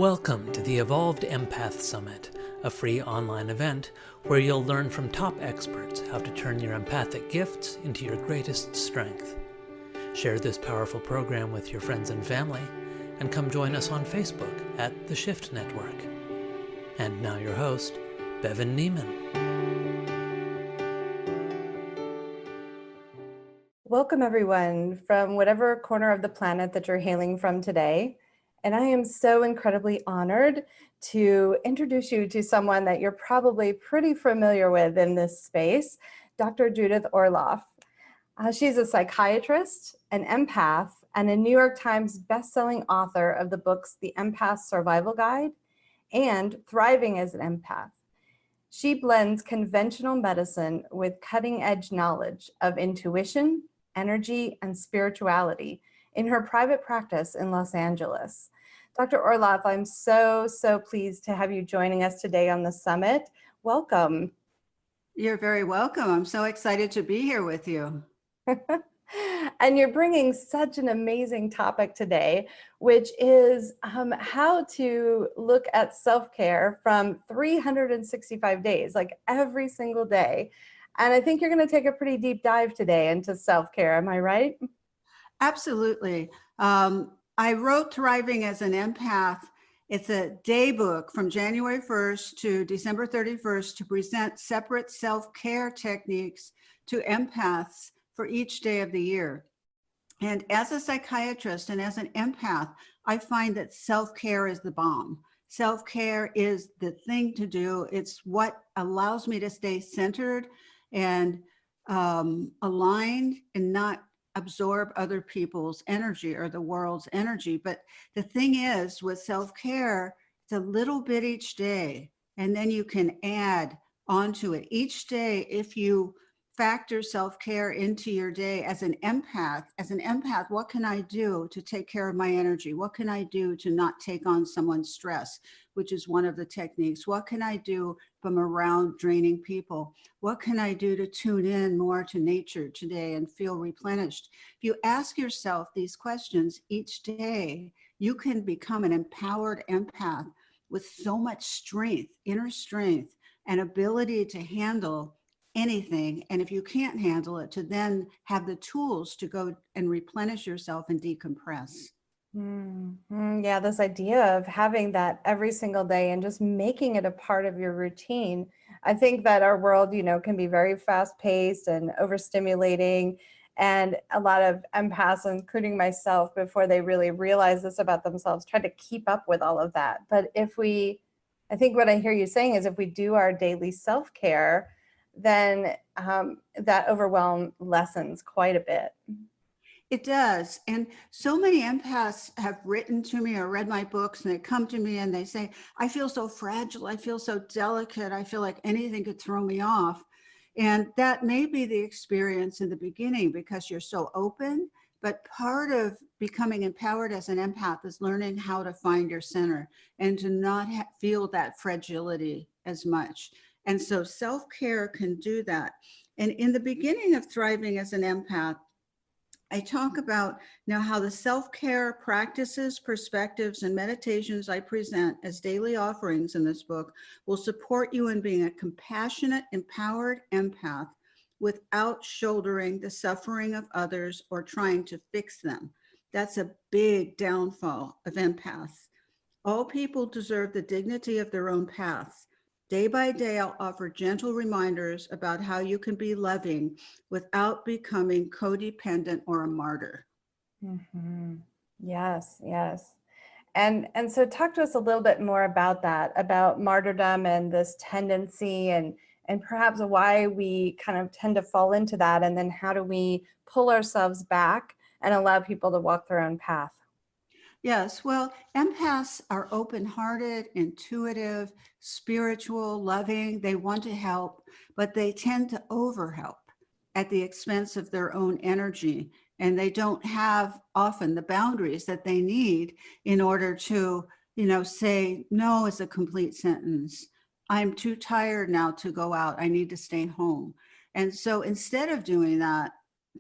Welcome to the Evolved Empath Summit, a free online event where you'll learn from top experts how to turn your empathic gifts into your greatest strength. Share this powerful program with your friends and family, and come join us on Facebook at The Shift Network. And now your host, Bevan Neiman. Welcome everyone from whatever corner of the planet that you're hailing from today. And I am so incredibly honored to introduce you to someone that you're probably pretty familiar with in this space, Dr. Judith Orloff. She's a psychiatrist, an empath, and a New York Times bestselling author of the books The Empath Survival Guide and Thriving as an Empath. She blends conventional medicine with cutting-edge knowledge of intuition, energy, and spirituality in her private practice in Los Angeles. Dr. Orloff, I'm so pleased to have you joining us today on the summit. Welcome. You're very welcome. I'm so excited to be here with you. And you're bringing such an amazing topic today, which is how to look at self-care from 365 days, like every single day. And I think you're going to take a pretty deep dive today into self-care. Am I right? Absolutely. I wrote Thriving as an Empath. It's a day book from January 1st to December 31st to present separate self-care techniques to empaths for each day of the year. And as a psychiatrist and as an empath, I find that self-care is the bomb. Self-care is the thing to do. It's what allows me to stay centered and aligned and not absorb other people's energy or the world's energy. But the thing is, with self-care, it's a little bit each day, and then you can add onto it each day. If you factor self-care into your day as an empath, what can I do to take care of my energy? What can I do to not take on someone's stress, which is one of the techniques? What can I do from around draining people? What can I do to tune in more to nature today and feel replenished? If you ask yourself these questions each day, you can become an empowered empath with so much strength, inner strength, and ability to handle anything. And if you can't handle it, to then have the tools to go and replenish yourself and decompress. Yeah, this idea of having that every single day and just making it a part of your routine. I think that our world, can be very fast paced and overstimulating. And a lot of empaths, including myself, before they really realize this about themselves, try to keep up with all of that. But I think what I hear you saying is if we do our daily self-care, then that overwhelm lessens quite a bit. It does. And so many empaths have written to me or read my books, and they come to me and they say, I feel so fragile. I feel so delicate. I feel like anything could throw me off. And that may be the experience in the beginning because you're so open. But part of becoming empowered as an empath is learning how to find your center and to not feel that fragility as much. And so self-care can do that. And in the beginning of Thriving as an Empath, I talk about now how the self-care practices, perspectives, and meditations I present as daily offerings in this book will support you in being a compassionate, empowered empath without shouldering the suffering of others or trying to fix them. That's a big downfall of empaths. All people deserve the dignity of their own paths. Day by day, I'll offer gentle reminders about how you can be loving without becoming codependent or a martyr. Mm-hmm. Yes. And so talk to us a little bit more about that, about martyrdom and this tendency and perhaps why we kind of tend to fall into that. And then how do we pull ourselves back and allow people to walk their own path? Yes, well, empaths are open-hearted, intuitive, spiritual, loving. They want to help, but they tend to overhelp at the expense of their own energy. And they don't have often the boundaries that they need in order to, say no is a complete sentence. I'm too tired now to go out. I need to stay home. And so instead of doing that,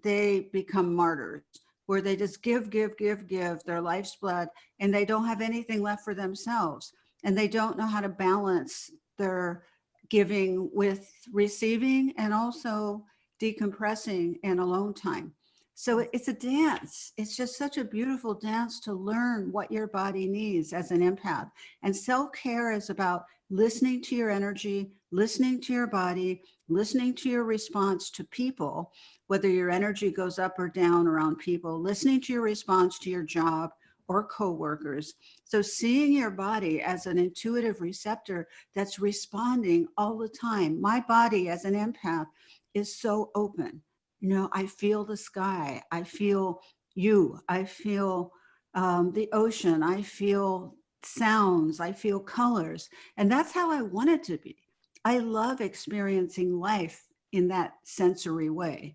they become martyrs. where they just give their life's blood, and they don't have anything left for themselves. And they don't know how to balance their giving with receiving and also decompressing and alone time. So it's a dance. It's just such a beautiful dance to learn what your body needs as an empath. And self-care is about listening to your energy, listening to your body, listening to your response to people, whether your energy goes up or down around people, listening to your response to your job or coworkers. So seeing your body as an intuitive receptor that's responding all the time. My body as an empath is so open. You know, I feel the sky. I feel you. I feel the ocean. I feel sounds. I feel colors. And that's how I want it to be. I love experiencing life in that sensory way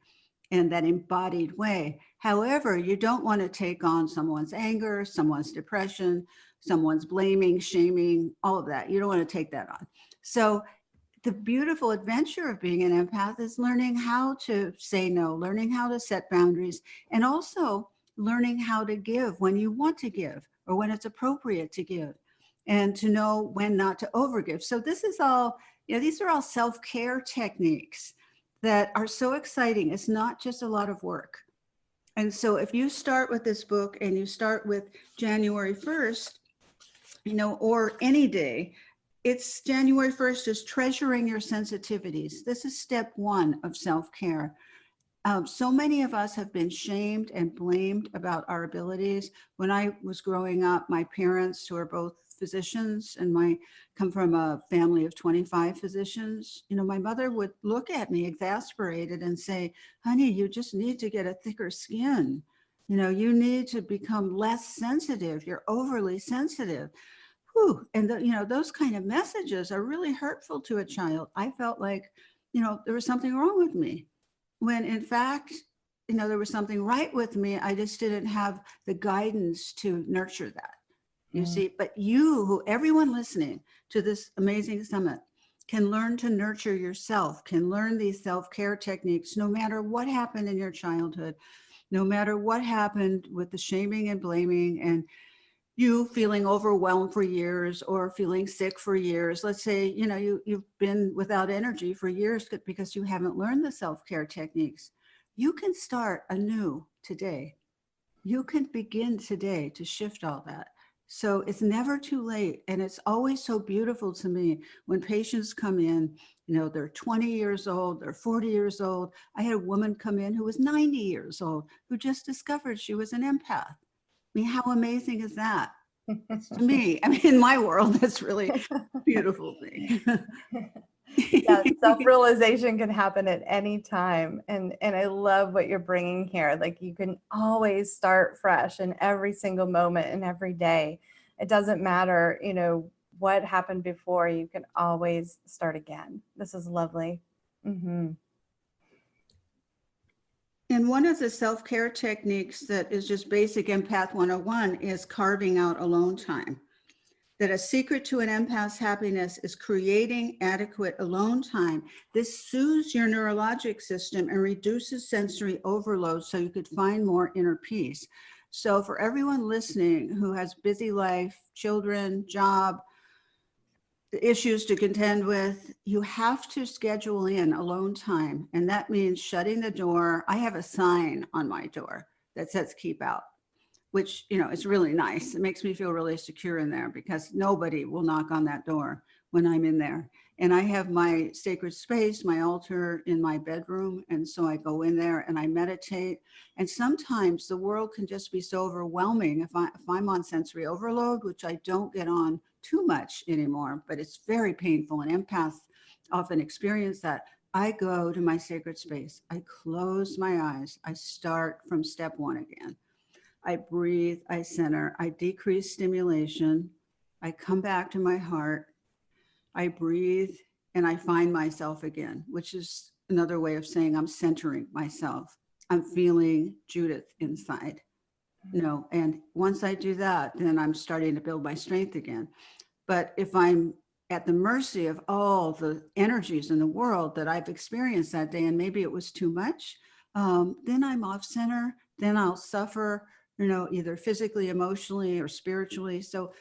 and that embodied way. However, you don't want to take on someone's anger, someone's depression, someone's blaming, shaming, all of that. You don't want to take that on. So the beautiful adventure of being an empath is learning how to say no, learning how to set boundaries, and also learning how to give when you want to give or when it's appropriate to give, and to know when not to overgive. So this is all, you know, these are all self-care techniques that are so exciting. It's not just a lot of work. And so if you start with this book and you start with January 1st, you know, or any day, it's January 1st is treasuring your sensitivities. This is step one of self-care. So many of us have been shamed and blamed about our abilities. When I was growing up, my parents, who are both physicians, and come from a family of 25 physicians, you know, my mother would look at me exasperated and say, honey, you just need to get a thicker skin. You know, you need to become less sensitive. You're overly sensitive. Whew. And you know, those kind of messages are really hurtful to a child. I felt like, you know, there was something wrong with me, when in fact, you know, there was something right with me. I just didn't have the guidance to nurture that. You see, but everyone listening to this amazing summit can learn to nurture yourself, can learn these self-care techniques, no matter what happened in your childhood, no matter what happened with the shaming and blaming and you feeling overwhelmed for years or feeling sick for years. Let's say, you know, you've been without energy for years because you haven't learned the self-care techniques. You can start anew today. You can begin today to shift all that. So it's never too late. And it's always so beautiful to me when patients come in, you know, they're 20 years old, they're 40 years old. I had a woman come in who was 90 years old, who just discovered she was an empath. I mean, how amazing is that? To me, I mean, in my world, that's really a beautiful thing. Yeah, self-realization can happen at any time. And I love what you're bringing here. Like, you can always start fresh in every single moment and every day. It doesn't matter, you know, what happened before. You can always start again. This is lovely. Mm-hmm. And one of the self-care techniques that is just basic Empath 101 is carving out alone time. That a secret to an empath's happiness is creating adequate alone time. This soothes your neurologic system and reduces sensory overload so you could find more inner peace. So for everyone listening who has busy life, children, job, issues to contend with, you have to schedule in alone time. And that means shutting the door. I have a sign on my door that says keep out, which, you know, is really nice. It makes me feel really secure in there because nobody will knock on that door when I'm in there. And I have my sacred space, my altar in my bedroom. And so I go in there and I meditate. And sometimes the world can just be so overwhelming if I'm on sensory overload, which I don't get on too much anymore, but it's very painful. And empaths often experience that. I go to my sacred space. I close my eyes. I start from step one again. I breathe, I center, I decrease stimulation. I come back to my heart. I breathe and I find myself again, which is another way of saying I'm centering myself. I'm feeling Judith inside. You know, and once I do that, then I'm starting to build my strength again. But if I'm at the mercy of all the energies in the world that I've experienced that day, and maybe it was too much, then I'm off center, then I'll suffer, either physically, emotionally, or spiritually. So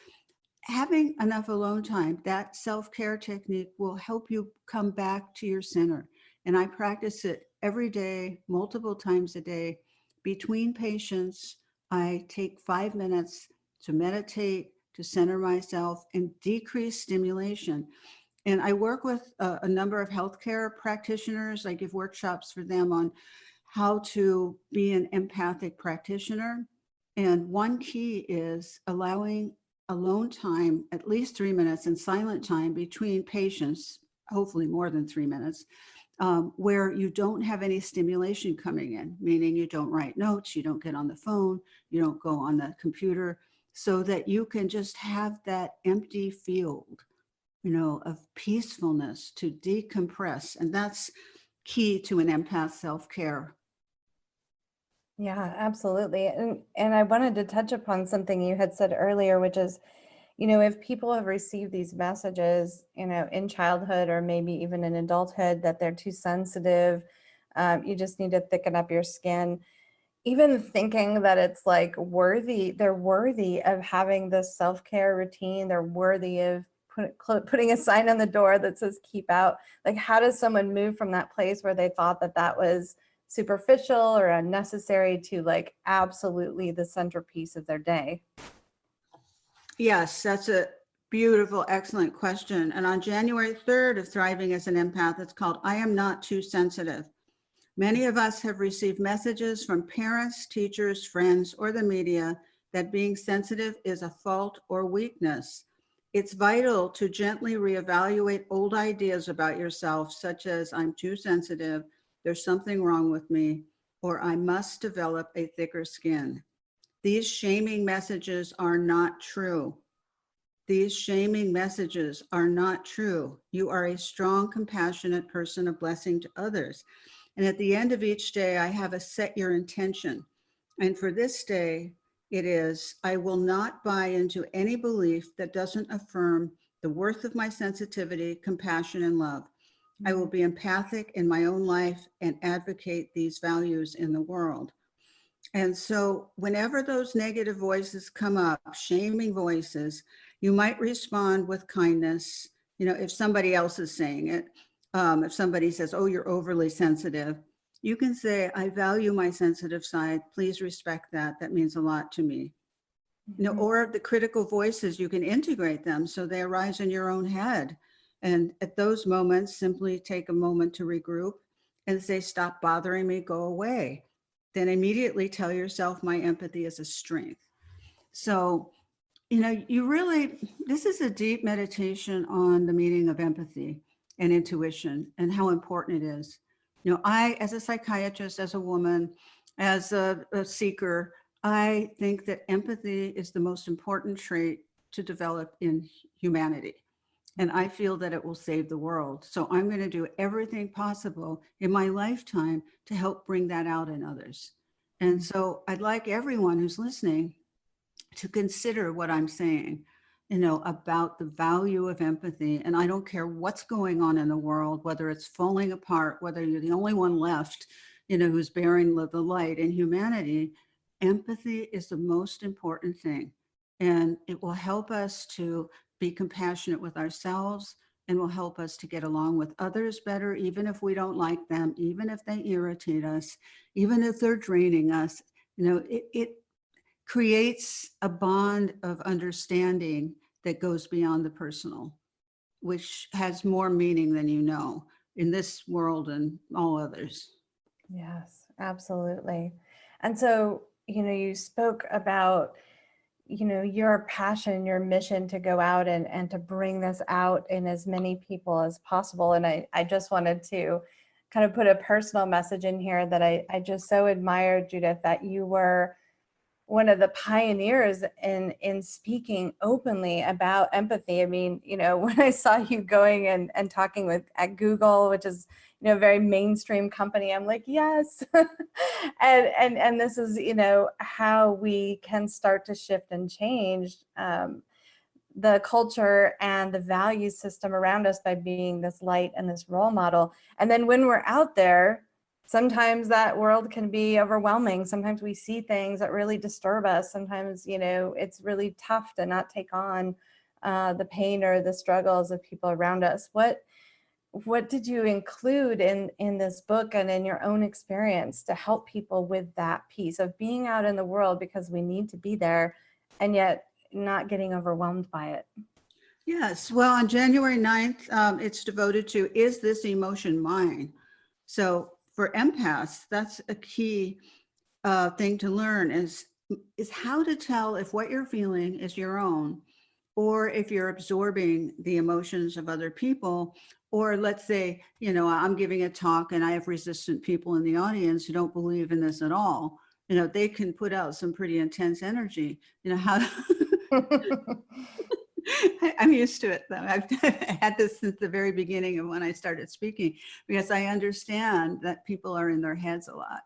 having enough alone time, that self-care technique will help you come back to your center. And I practice it every day, multiple times a day. Between patients, I take 5 minutes to meditate, to center myself, and decrease stimulation. And I work with a number of healthcare practitioners. I give workshops for them on how to be an empathic practitioner. And one key is allowing alone time, at least 3 minutes, and silent time between patients, hopefully more than 3 minutes, where you don't have any stimulation coming in, meaning you don't write notes, you don't get on the phone, you don't go on the computer, so that you can just have that empty field, of peacefulness to decompress. And that's key to an empath self-care. Yeah, absolutely. And I wanted to touch upon something you had said earlier, which is, if people have received these messages, in childhood or maybe even in adulthood, that they're too sensitive, you just need to thicken up your skin. Even thinking that it's like they're worthy of having this self-care routine, they're worthy of putting a sign on the door that says keep out. Like, how does someone move from that place where they thought that that was superficial or unnecessary to like absolutely the centerpiece of their day? Yes, that's a beautiful, excellent question. And on January 3rd of Thriving as an Empath, it's called I Am Not Too Sensitive. Many of us have received messages from parents, teachers, friends, or the media that being sensitive is a fault or weakness. It's vital to gently reevaluate old ideas about yourself, such as I'm too sensitive, there's something wrong with me, or I must develop a thicker skin. These shaming messages are not true. These shaming messages are not true. You are a strong, compassionate person, a blessing to others. And at the end of each day, I have a set your intention. And for this day, it is, I will not buy into any belief that doesn't affirm the worth of my sensitivity, compassion, and love. I will be empathic in my own life and advocate these values in the world. And so whenever those negative voices come up, shaming voices, you might respond with kindness. If somebody else is saying it, if somebody says, oh, you're overly sensitive, you can say, I value my sensitive side. Please respect that. That means a lot to me. Or the critical voices, you can integrate them so they arise in your own head. And at those moments, simply take a moment to regroup and say, stop bothering me, go away. Then immediately tell yourself, my empathy is a strength. So, this is a deep meditation on the meaning of empathy and intuition and how important it is. I, as a psychiatrist, as a woman, as a seeker, I think that empathy is the most important trait to develop in humanity. And I feel that it will save the world. So I'm going to do everything possible in my lifetime to help bring that out in others. And so I'd like everyone who's listening to consider what I'm saying, about the value of empathy. And I don't care what's going on in the world, whether it's falling apart, whether you're the only one left, who's bearing the light in humanity. Empathy is the most important thing. And it will help us to be compassionate with ourselves and will help us to get along with others better, even if we don't like them, even if they irritate us, even if they're draining us. It creates a bond of understanding that goes beyond the personal, which has more meaning than in this world and all others. Yes, absolutely. And so, you spoke about, your passion, your mission to go out and to bring this out in as many people as possible. And I just wanted to kind of put a personal message in here that I just so admired, Judith, that you were one of the pioneers in speaking openly about empathy. I mean, when I saw you going and talking at Google, which is, a very mainstream company, I'm like, yes. and this is, how we can start to shift and change the culture and the value system around us by being this light and this role model. And then when we're out there sometimes that world can be overwhelming. Sometimes we see things that really disturb us. Sometimes, it's really tough to not take on the pain or the struggles of people around us. What did you include in this book and in your own experience to help people with that piece of being out in the world because we need to be there and yet not getting overwhelmed by it? Yes. Well, on January 9th, it's devoted to, is this emotion mine? So for empaths, that's a key thing to learn is how to tell if what you're feeling is your own, or if you're absorbing the emotions of other people. Or let's say, I'm giving a talk and I have resistant people in the audience who don't believe in this at all. They can put out some pretty intense energy. How I'm used to it though. I've had this since the very beginning of when I started speaking, because I understand that people are in their heads a lot.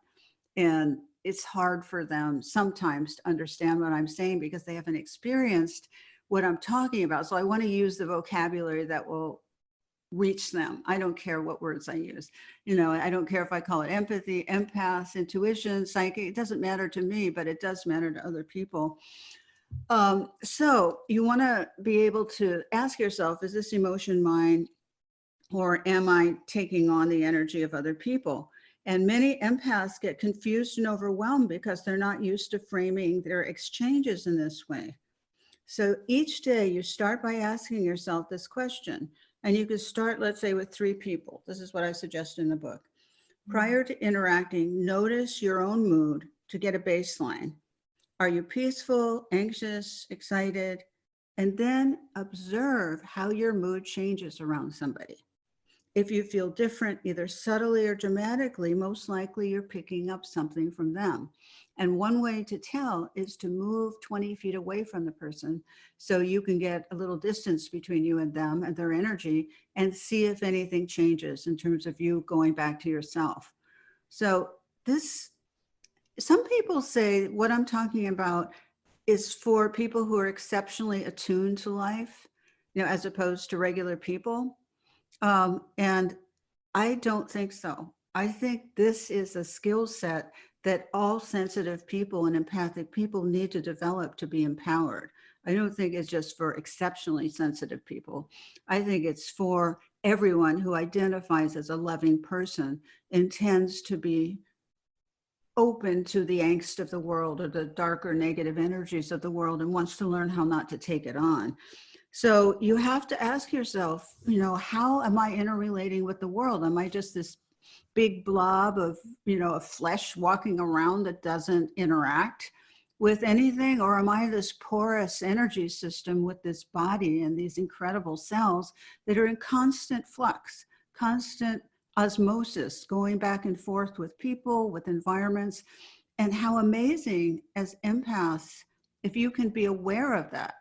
And it's hard for them sometimes to understand what I'm saying because they haven't experienced what I'm talking about. So I want to use the vocabulary that will reach them. I don't care what words I use. I don't care if I call it empathy, empath, intuition, psychic. It doesn't matter to me, but it does matter to other people. So you want to be able to ask yourself, is this emotion mine, or am I taking on the energy of other people? And many empaths get confused and overwhelmed because they're not used to framing their exchanges in this way. So each day you start by asking yourself this question, and you could start, let's say, with 3 people. This is what I suggest in the book. Prior to interacting, notice your own mood to get a baseline. Are you peaceful, anxious, excited? And then observe how your mood changes around somebody. If you feel different, either subtly or dramatically, most likely you're picking up something from them. And one way to tell is to move 20 feet away from the person so you can get a little distance between you and them and their energy, and see if anything changes in terms of you going back to yourself. So some people say what I'm talking about is for people who are exceptionally attuned to life, as opposed to regular people. And I don't think so. I think this is a skill set that all sensitive people and empathic people need to develop to be empowered. I don't think it's just for exceptionally sensitive people. I think it's for everyone who identifies as a loving person and tends to be open to the angst of the world or the darker negative energies of the world and wants to learn how not to take it on. So you have to ask yourself, how am I interrelating with the world? Am I just this big blob of, of flesh walking around that doesn't interact with anything? Or am I this porous energy system with this body and these incredible cells that are in constant flux, constant osmosis, going back and forth with people, with environments? And how amazing as empaths, if you can be aware of that.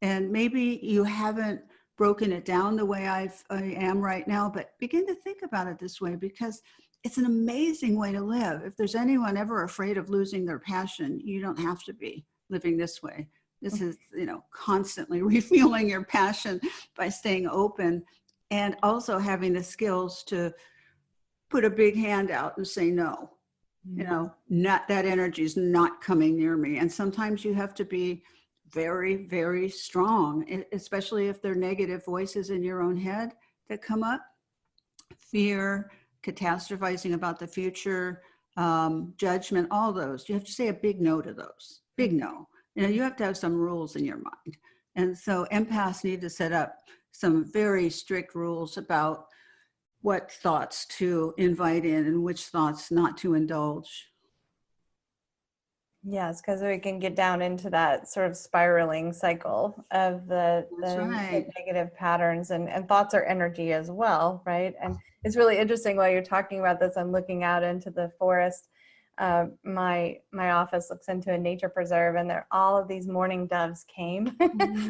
And maybe you haven't broken it down the way I am right now, but begin to think about it this way, because it's an amazing way to live. If there's anyone ever afraid of losing their passion, you don't have to be living this way. This is, constantly refueling your passion by staying open, and also having the skills to put a big hand out and say no. Not that energy is not coming near me. And sometimes you have to be very, very strong, especially if there are negative voices in your own head that come up. Fear, catastrophizing about the future, judgment, all those. You have to say a big no to those. Big no. You have to have some rules in your mind. And so empaths need to set up some very strict rules about what thoughts to invite in and which thoughts not to indulge. Yes, because we can get down into that sort of spiraling cycle of the negative patterns, and thoughts are energy as well, right? And it's really interesting while you're talking about this, I'm looking out into the forest. My office looks into a nature preserve, and there all of these mourning doves came,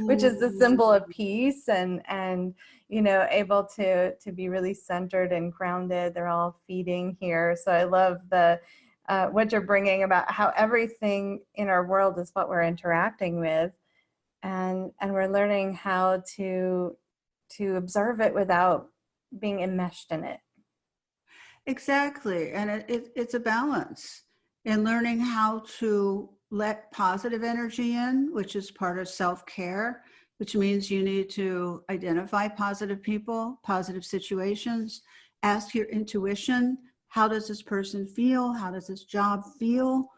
which is the symbol of peace and able to be really centered and grounded. They're all feeding here. So I love what you're bringing about how everything in our world is what we're interacting with, and we're learning how to observe it without being enmeshed in it. Exactly. And it's a balance in learning how to let positive energy in, which is part of self-care, which means you need to identify positive people, positive situations, ask your intuition, how does this person feel? How does this job feel?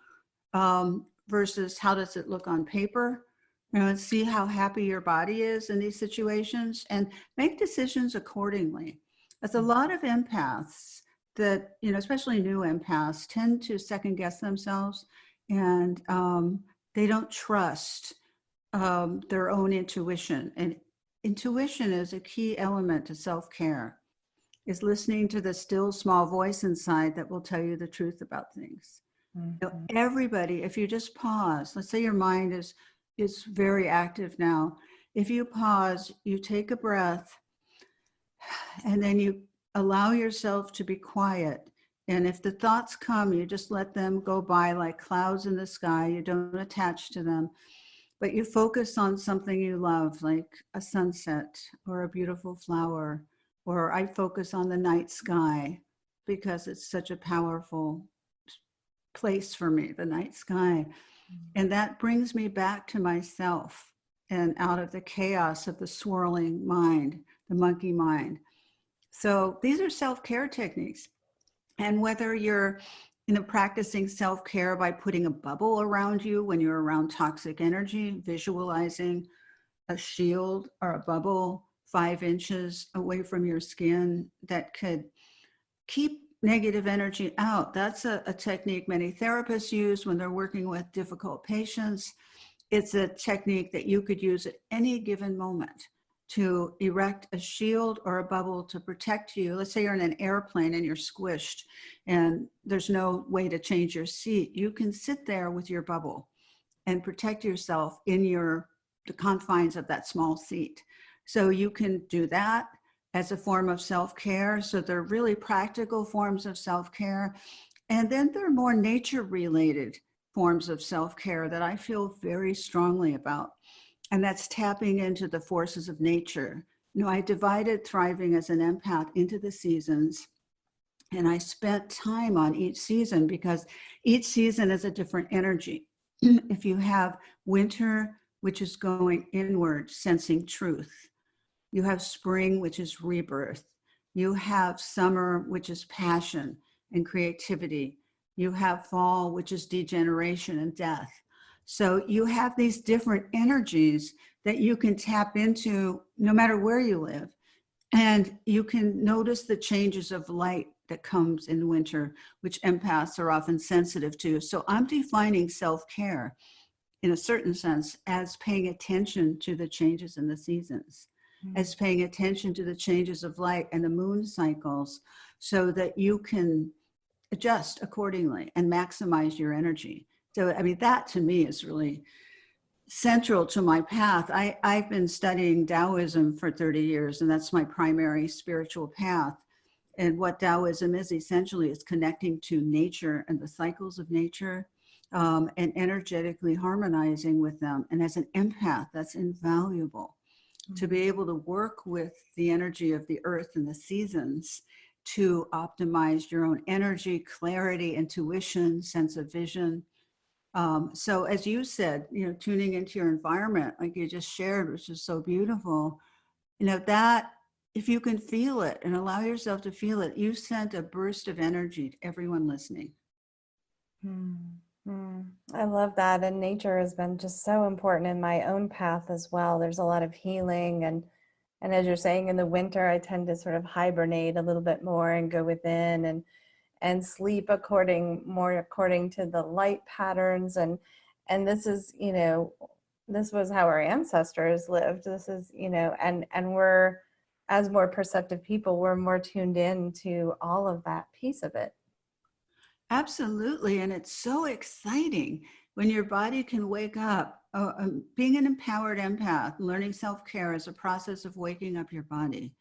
Versus how does it look on paper? And see how happy your body is in these situations and make decisions accordingly. There's a lot of empaths that, especially new empaths, tend to second guess themselves, and they don't trust their own intuition. And intuition is a key element to self-care, is listening to the still small voice inside that will tell you the truth about things. Everybody, if you just pause, let's say your mind is very active now. If you pause, you take a breath, and then you allow yourself to be quiet. And if the thoughts come, you just let them go by like clouds in the sky. You don't attach to them, but you focus on something you love, like a sunset or a beautiful flower, or I focus on the night sky because it's such a powerful place for me, the night sky. And that brings me back to myself and out of the chaos of the swirling mind, the monkey mind. So these are self-care techniques. And whether you're practicing self-care by putting a bubble around you when you're around toxic energy, visualizing a shield or a bubble 5 inches away from your skin that could keep negative energy out. That's a technique many therapists use when they're working with difficult patients. It's a technique that you could use at any given moment to erect a shield or a bubble to protect you. Let's say you're in an airplane and you're squished and there's no way to change your seat. You can sit there with your bubble and protect yourself in the confines of that small seat. So you can do that as a form of self-care. So they're really practical forms of self-care. And then there are more nature-related forms of self-care that I feel very strongly about. And that's tapping into the forces of nature. I divided thriving as an empath into the seasons. And I spent time on each season because each season is a different energy. If you have winter, which is going inward, sensing truth. You have spring, which is rebirth. You have summer, which is passion and creativity. You have fall, which is degeneration and death. So you have these different energies that you can tap into no matter where you live. And you can notice the changes of light that comes in winter, which empaths are often sensitive to. So I'm defining self-care in a certain sense as paying attention to the changes in the seasons, as paying attention to the changes of light and the moon cycles so that you can adjust accordingly and maximize your energy. So, that to me is really central to my path. I've been studying Taoism for 30 years, and that's my primary spiritual path. And what Taoism is essentially is connecting to nature and the cycles of nature, and energetically harmonizing with them. And as an empath, that's invaluable to be able to work with the energy of the earth and the seasons to optimize your own energy, clarity, intuition, sense of vision. So as you said, tuning into your environment, like you just shared, which is so beautiful, that if you can feel it and allow yourself to feel it, you sent a burst of energy to everyone listening. I love that. And nature has been just so important in my own path as well. There's a lot of healing. And as you're saying, in the winter, I tend to sort of hibernate a little bit more and go within and sleep according to the light patterns. And this is, this was how our ancestors lived. This is, and we're, as more perceptive people, we're more tuned in to all of that piece of it. Absolutely. And it's so exciting when your body can wake up. Being an empowered empath, learning self-care is a process of waking up your body.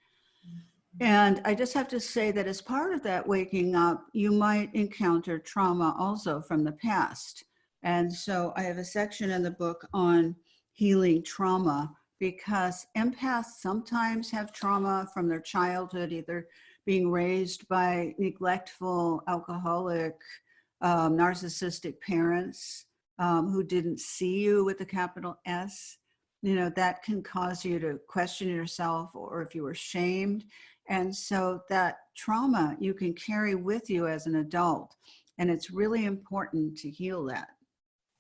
And I just have to say that as part of that waking up, you might encounter trauma also from the past. And so I have a section in the book on healing trauma, because empaths sometimes have trauma from their childhood, either being raised by neglectful, alcoholic, narcissistic parents who didn't see you with a capital S, that can cause you to question yourself, or if you were shamed. And so that trauma you can carry with you as an adult. And it's really important to heal that.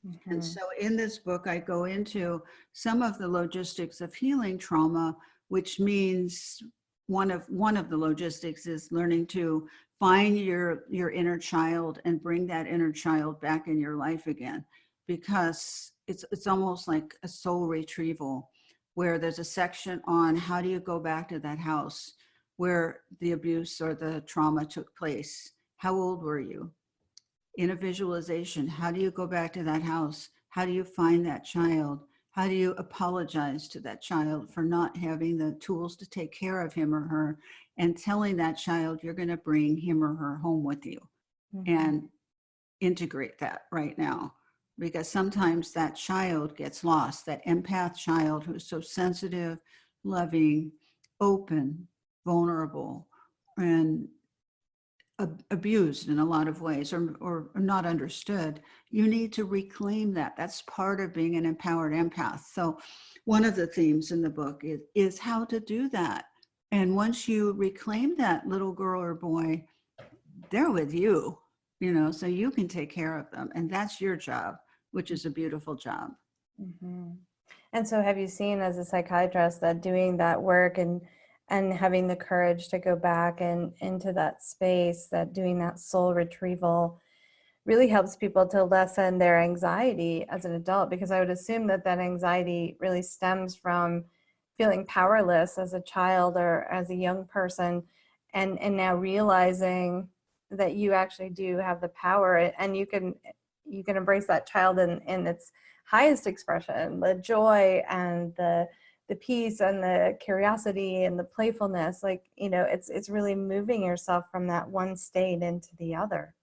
Mm-hmm. And so in this book, I go into some of the logistics of healing trauma, which means one of the logistics is learning to find your inner child and bring that inner child back in your life again, because it's almost like a soul retrieval, where there's a section on how do you go back to that house where the abuse or the trauma took place. How old were you? In a visualization, how do you go back to that house? How do you find that child? How do you apologize to that child for not having the tools to take care of him or her, and telling that child you're going to bring him or her home with you? Mm-hmm. And integrate that right now, because sometimes that child gets lost, that empath child who's so sensitive, loving, open, vulnerable, and abused in a lot of ways, or not understood. You need to reclaim that. That's part of being an empowered empath. So one of the themes in the book is how to do that. And once you reclaim that little girl or boy, they're with you, so you can take care of them. And that's your job, which is a beautiful job. Mm-hmm. And so have you seen, as a psychiatrist, that doing that work and having the courage to go back and into that space, that doing that soul retrieval really helps people to lessen their anxiety as an adult? Because I would assume that anxiety really stems from feeling powerless as a child or as a young person, and now realizing that you actually do have the power, and you can embrace that child in its highest expression, the joy and the peace and the curiosity and the playfulness. It's really moving yourself from that one state into the other.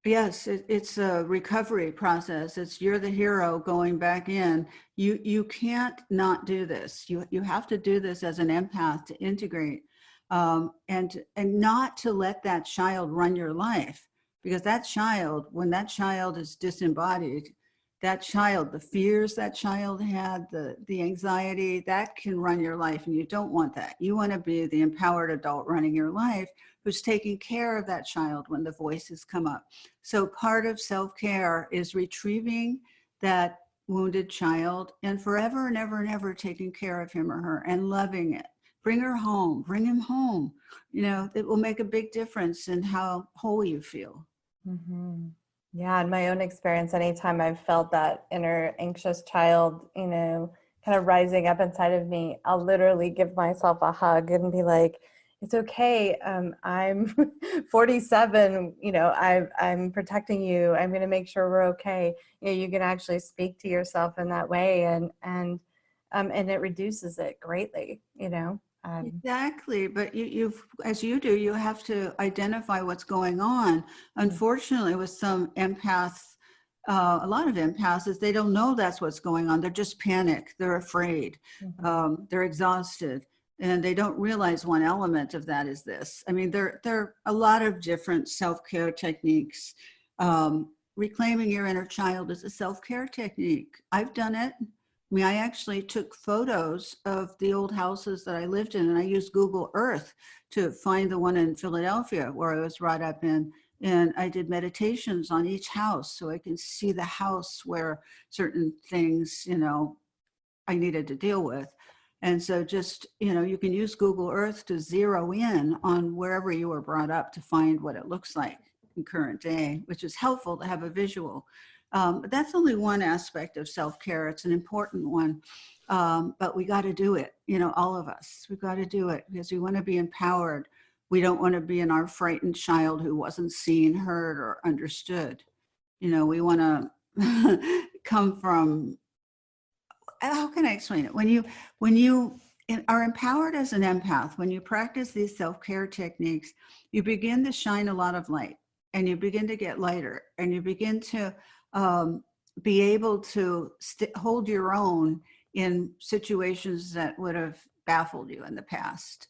Yes, it's a recovery process. You're the hero going back in. You can't not do this. You have to do this as an empath to integrate, and not to let that child run your life, because that child, when that child is disembodied, that child, the fears that child had, the anxiety, that can run your life, and you don't want that. You want to be the empowered adult running your life, who's taking care of that child when the voices come up. So part of self-care is retrieving that wounded child and forever and ever and ever taking care of him or her and loving it. Bring her home, bring him home. It will make a big difference in how whole you feel. Mm-hmm. Yeah, in my own experience, anytime I've felt that inner anxious child, kind of rising up inside of me, I'll literally give myself a hug and be like, it's okay. I'm 47. I'm protecting you. I'm going to make sure we're okay. You can actually speak to yourself in that way, and it reduces it greatly. Exactly, but you've, as you do, you have to identify what's going on. Unfortunately, with some empaths, a lot of empaths, is they don't know that's what's going on. They're just panicked. They're afraid. Mm-hmm. They're exhausted. And they don't realize one element of that is this. I mean, there are a lot of different self-care techniques. Reclaiming your inner child is a self-care technique. I've done it. I mean, I actually took photos of the old houses that I lived in, and I used Google Earth to find the one in Philadelphia where I was brought up in. And I did meditations on each house so I can see the house where certain things, I needed to deal with. And so just, you can use Google Earth to zero in on wherever you were brought up to find what it looks like in current day, which is helpful to have a visual. But that's only one aspect of self-care. It's an important one, but we got to do it. All of us, we've got to do it because we want to be empowered. We don't want to be our frightened child who wasn't seen, heard, or understood. We want to come from, how can I explain it? When you are empowered as an empath, when you practice these self-care techniques, you begin to shine a lot of light, and you begin to get lighter, and you begin to be able to hold your own in situations that would have baffled you in the past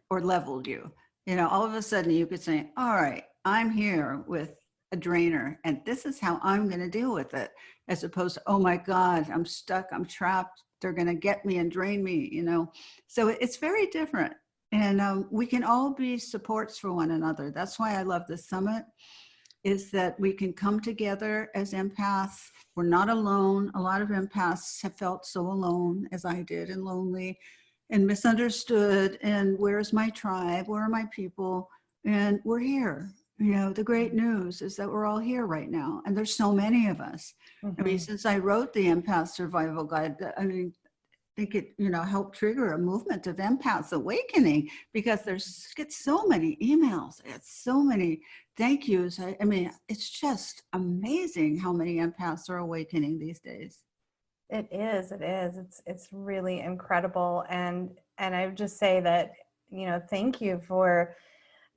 or leveled you. You know, all of a sudden you could say, all right, I'm here with a drainer and this is how I'm going to deal with it, as opposed to, oh my God, I'm stuck, I'm trapped, they're going to get me and drain me, you know. So it's very different. And we can all be supports for one another. That's why I love the summit, is that we can come together as empaths. We're not alone. A lot of empaths have felt so alone, as I did, and lonely and misunderstood. And where's my tribe? Where are my people? And we're here. You know, the great news is that we're all here right now. And there's so many of us. I mean, since I wrote the Empath Survival Guide, I mean, I think it, you know, helped trigger a movement of empaths awakening, because get so many emails, it's so many thank yous. I mean, it's just amazing how many empaths are awakening these days. It is. It's really incredible. And I would just say that, you know, thank you for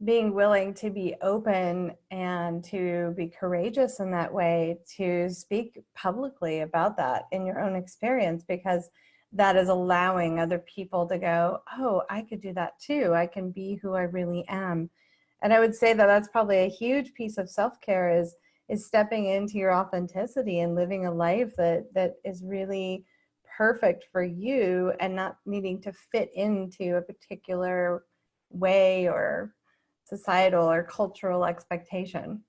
being willing to be open and to be courageous in that way, to speak publicly about that in your own experience, because that is allowing other people to go, oh, I could do that too. I can be who I really am. And I would say that that's probably a huge piece of self-care, is stepping into your authenticity and living a life that is really perfect for you, and not needing to fit into a particular way or societal or cultural expectation.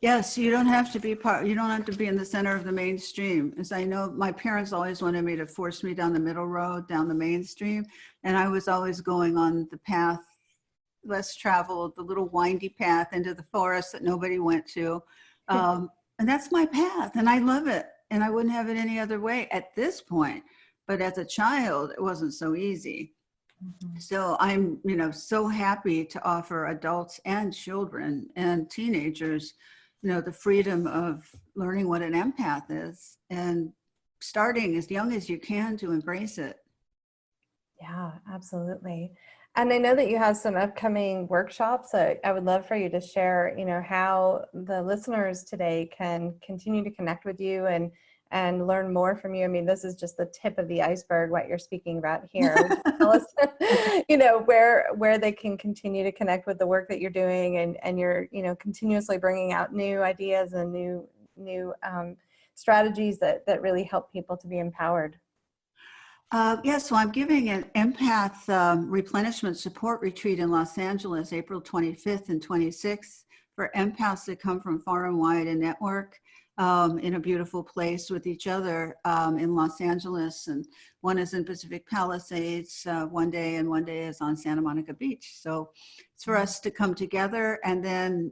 Yes, you don't have to be you don't have to be in the center of the mainstream. As I know, my parents always wanted me to force me down the middle road, down the mainstream. And I was always going on the path less traveled, the little windy path into the forest that nobody went to. And that's my path, and I love it. And I wouldn't have it any other way at this point. But as a child, it wasn't so easy. So I'm, you know, so happy to offer adults and children and teenagers, you know, the freedom of learning what an empath is, and starting as young as you can to embrace it. Yeah, absolutely. And I know that you have some upcoming workshops. So I would love for you to share, you know, how the listeners today can continue to connect with you and learn more from you. I mean, this is just the tip of the iceberg, what you're speaking about here. Would you tell us, you know, where they can continue to connect with the work that you're doing, and you're, you know, continuously bringing out new ideas and new strategies that really help people to be empowered. Yes, so I'm giving an empath replenishment support retreat in Los Angeles, April 25th and 26th, for empaths that come from far and wide and network in a beautiful place with each other in Los Angeles. And one is in Pacific Palisades one day, and one day is on Santa Monica Beach. So it's for us to come together. And then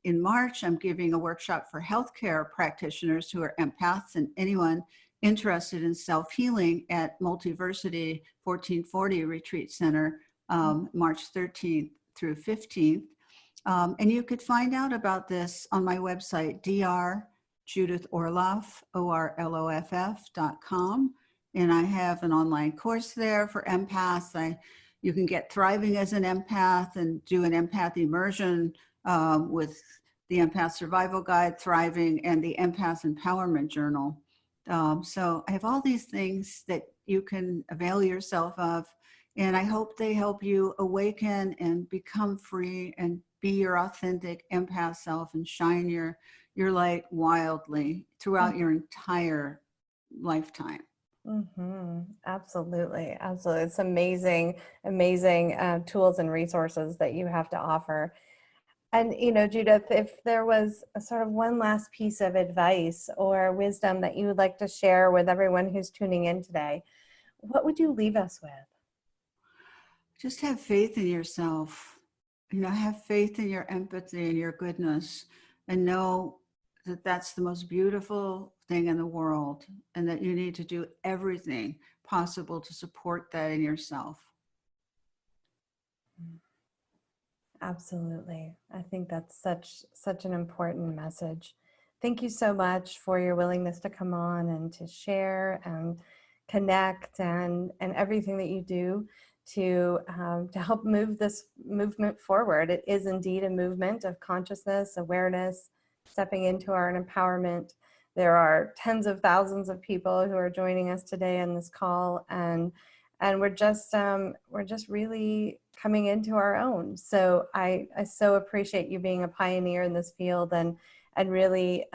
in March, I'm giving a workshop for healthcare practitioners who are empaths and anyone interested in self-healing at Multiversity 1440 Retreat Center, March 13th through 15th. And you could find out about this on my website, drjudithorloff.com. And I have an online course there for empaths. You can get Thriving as an Empath and do an empath immersion with the Empath Survival Guide, Thriving, and the Empath Empowerment Journal. So I have all these things that you can avail yourself of, and I hope they help you awaken and become free and be your authentic empath self and shine your light wildly throughout your entire lifetime. Absolutely. Absolutely. It's amazing tools and resources that you have to offer. And, you know, Judith, if there was a sort of one last piece of advice or wisdom that you would like to share with everyone who's tuning in today, what would you leave us with? Just have faith in yourself. You know, have faith in your empathy and your goodness, and know that that's the most beautiful thing in the world, and that you need to do everything possible to support that in yourself. Absolutely. I think that's such an important message. Thank you so much for your willingness to come on and to share and connect and everything that you do to help move this movement forward. It is indeed a movement of consciousness, awareness, stepping into our empowerment. There are tens of thousands of people who are joining us today on this call, and and we're just really coming into our own. So I so appreciate you being a pioneer in this field and really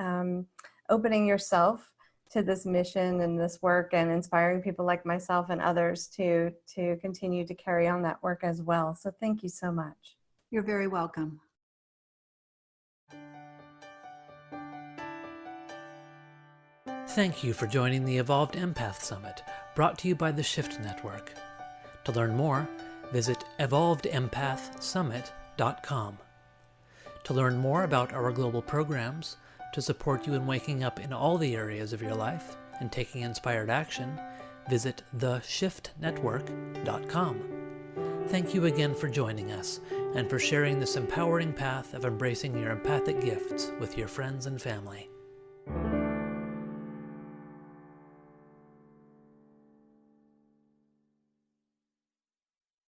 opening yourself to this mission and this work, and inspiring people like myself and others to continue to carry on that work as well. So thank you so much. You're very welcome. Thank you for joining the Evolved Empath Summit, brought to you by the Shift Network. To learn more, visit evolvedempathsummit.com. To learn more about our global programs, to support you in waking up in all the areas of your life and taking inspired action, visit theshiftnetwork.com. Thank you again for joining us and for sharing this empowering path of embracing your empathic gifts with your friends and family.